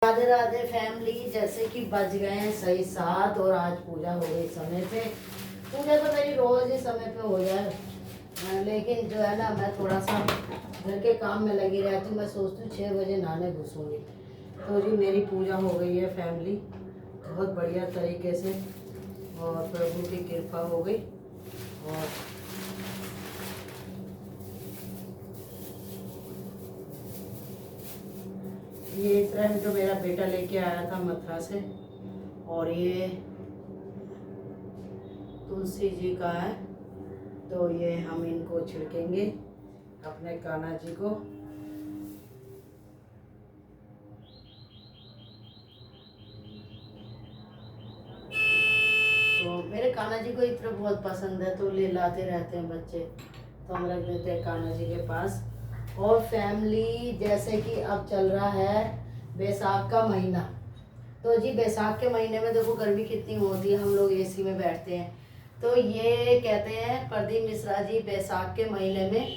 Radhe Radhe family. जैसे कि बज गए हैं सही 7 और आज पूजा हो गई समय पे। पूजा तो मेरी रोज ही समय पे हो जाए, लेकिन जो है ना मैं थोड़ा सा घर के काम में लगी रहती हूँ। मैं सोचती हूँ 6 बजे नहाने घुसूँगी। तो जी मेरी पूजा हो गई है फैमिली, बहुत बढ़िया तरीके से, और प्रभु की कृपा हो गई। और ये इस तरह जो मेरा बेटा लेके आया था मथुरा से, और ये तुलसी जी का है। तो ये हम इनको छिड़केंगे अपने कान्हा जी को। तो मेरे कान्हा जी को इत्र बहुत पसंद है, तो ले लाते रहते हैं बच्चे, तो हम रख देते हैं कान्हा जी के पास। और फैमिली जैसे कि अब चल रहा है बैसाख का महीना, तो जी बैसाख के महीने में देखो गर्मी कितनी होती है, हम लोग एसी में बैठते हैं। तो ये कहते हैं प्रदीप मिश्रा जी, बैसाख के महीने में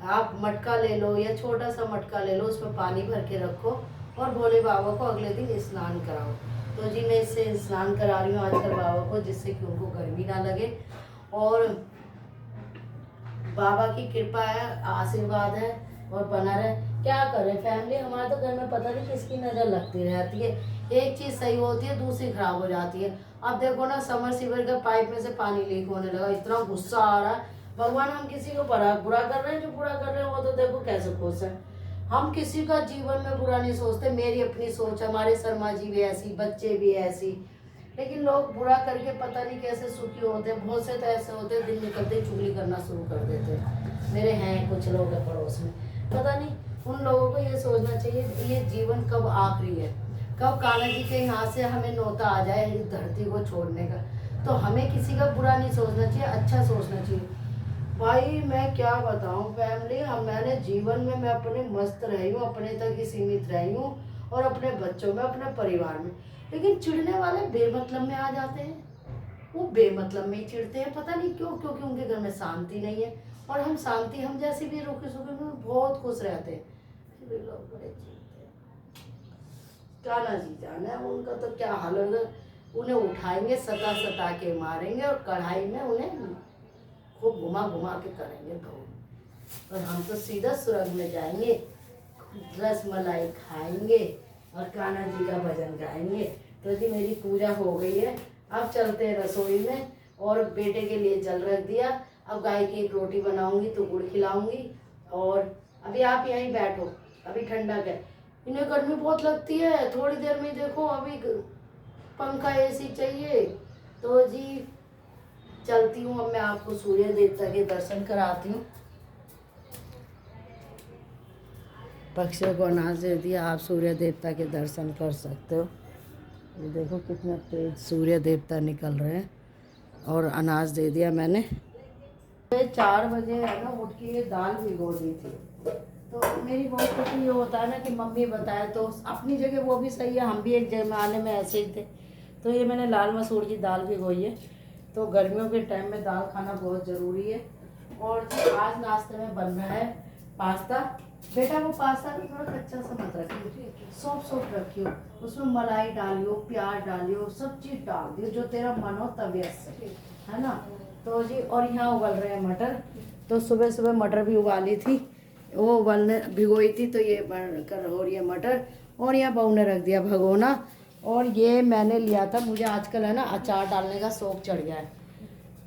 आप मटका ले लो या छोटा सा मटका ले लो, उसमें पानी भर के रखो और भोले बाबा को अगले दिन स्नान कराओ। तो जी मैं इससे स्नान करा रही हूँ आजकल बाबा को, जिससे कि उनको गर्मी ना लगे। और बाबा की कृपा है, आशीर्वाद है और बना रहे। क्या करें फैमिली, हमारे तो घर में पता नहीं किसकी नज़र लगती रहती है। एक चीज़ सही होती है दूसरी खराब हो जाती है। अब देखो ना, समरसीबल के पाइप में से पानी लीक होने लगा, इतना गुस्सा आ रहा है। भगवान हम किसी को बुरा कर रहे हैं, जो बुरा कर रहे हैं वो तो देखो कैसे खुश है। हम किसी का जीवन में बुरा नहीं सोचते, मेरी अपनी सोच, हमारे शर्मा जी भी ऐसी, बच्चे भी ऐसी। लेकिन लोग बुरा करके पता नहीं कैसे सुखी होते हैं। बहुत से तो ऐसे होते हैं दिन निकलते ही चुगली करना शुरू कर देते हैं। मेरे हैं कुछ लोग हैं पड़ोस में, पता नहीं उन लोगों को ये सोचना चाहिए ये जीवन कब आखिरी है, कब कान्हा जी के यहाँ से हमें नौता आ जाए इस धरती को छोड़ने का। तो हमें किसी का बुरा नहीं सोचना चाहिए, अच्छा सोचना चाहिए। भाई मैं क्या बताऊं फैमिली, हम मैंने जीवन में मैं अपने मस्त रही हूँ, अपने तक ही सीमित रही हूँ, और अपने बच्चों में, अपने परिवार में। लेकिन चिढ़ने वाले बेमतलब में आ जाते हैं, वो बेमतलब में ही चिढ़ते हैं, पता नहीं क्यों, क्योंकि उनके घर में शांति नहीं है। और हम शांति, हम जैसे भी रुके सुखे में बहुत खुश रहते हैं, फिर भी लोग बड़े चिढ़ते हैं। कान्हा जी जाना है उनका तो क्या हाल होगा। उन्हें उठाएंगे, सता सता के मारेंगे और कढ़ाई में उन्हें खूब घुमा घुमा के करेंगे धो। और हम तो सीधा सुरंग में जाएंगे, रस मलाई खाएंगे और कान्हा जी का भजन गाएंगे। तो जी मेरी पूजा हो गई है, अब चलते हैं रसोई में। और बेटे के लिए जल रख दिया, अब गाय की एक रोटी बनाऊंगी तो गुड़ खिलाऊंगी। और अभी आप यहीं बैठो, अभी ठंडा है, इन्हें गर्मी बहुत लगती है। थोड़ी देर में देखो अभी पंखा एसी चाहिए। तो जी चलती हूँ, अब मैं आपको सूर्य देवता के दर्शन कराती हूँ। पक्षियों को अनाज दे दिया, आप सूर्य देवता के दर्शन कर सकते हो। ये देखो कितना तेज सूर्य देवता निकल रहे हैं, और अनाज दे दिया मैंने। 4 बजे है ना उठ के ये दाल भिगो दी थी। तो मेरी बहुत कुछ ये होता है ना कि मम्मी बताए, तो अपनी जगह वो भी सही है, हम भी एक जमाने में ऐसे ही थे। तो ये मैंने लाल मसूर की दाल भिगोई है। तो गर्मियों के टाइम में दाल खाना बहुत ज़रूरी है। और आज नाश्ते में बन रहा है पास्ता। बेटा वो पास्ता भी थोड़ा कच्चा सा मत रखियो, सॉफ्ट सॉफ्ट रखियो, उसमें मलाई डालियो, प्याज डालियो, सब चीज़ डाल दियो जो तेरा मन हो तबीयत से, है ना। तो जी और यहाँ उबल रहे हैं मटर। तो सुबह सुबह मटर भी उबाली थी, वो उबलने भिगोई थी, तो ये बन कर हो रही है मटर। और यहाँ बहू ने रख दिया भगोना। और ये मैंने लिया था, मुझे आजकल है ना अचार डालने का शौक चढ़ गया है।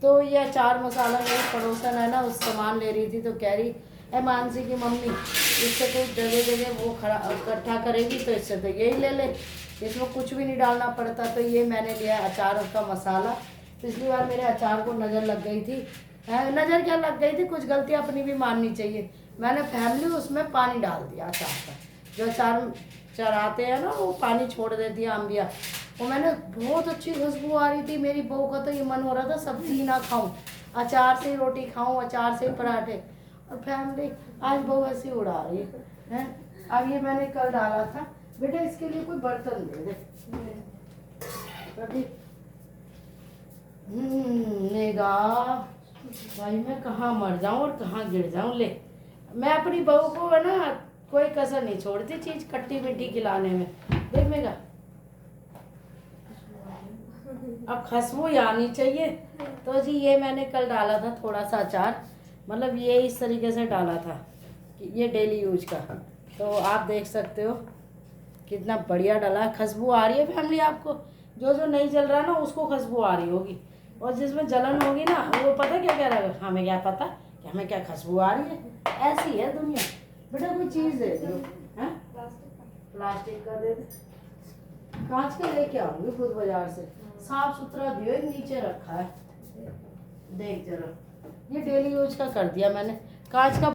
तो ये अचार मसाला मेरी पड़ोसन है ना, उस सामान ले रही थी, तो कह रही है मानसी की मम्मी इससे तो जगह जगह वो खड़ा इकट्ठा करेगी, तो इससे तो यही ले ले, इसमें कुछ भी नहीं डालना पड़ता। तो ये मैंने लिया अचार का मसाला। पिछली बार मेरे अचार को नज़र लग गई थी, नज़र क्या लग गई थी, कुछ गलती अपनी भी माननी चाहिए। मैंने फैमिली उसमें पानी डाल दिया अचार का, जो अचार चराते हैं ना वो पानी छोड़ देती है अम्बिया। वो मैंने बहुत अच्छी खुशबू आ रही थी, मेरी बहू का तो ये मन हो रहा था सब्जी ही ना खाऊं, अचार से ही रोटी खाऊं, अचार से ही पराठे। और फैमिली आज बहू ऐसी उड़ा रही है। अब ये मैंने कल डाला था। बेटा इसके लिए कोई बर्तन दे दे। नेगा भाई, मैं कहाँ मर जाऊं और कहाँ गिर जाऊं। ले, मैं अपनी बहू को है ना कोई कसर नहीं छोड़ती चीज़ खट्टी मीठी खिलाने में। देख मेगा, अब खुशबू ही आनी चाहिए। तो जी ये मैंने कल डाला था थोड़ा सा अचार, मतलब ये इस तरीके से डाला था कि ये डेली यूज का। तो आप देख सकते हो कितना बढ़िया डला, खुशबू आ रही है फैमिली आपको। जो जो नहीं जल रहा ना उसको खुशबू आ रही होगी, और जिसमें जलन होगी ना वो पता क्या कह रहा है, हमें क्या पता कि हमें क्या खुशबू आ रही है। ऐसी है दुनिया। बेटा कोई चीज़ दे दो, हैं प्लास्टिक का दे दे, कांच के लेके आऊंगी खुद बाजार से, साफ सुथरा दियो, एक नीचे रखा है देख जरा, ये डेली यूज का कर दिया मैंने, कांच का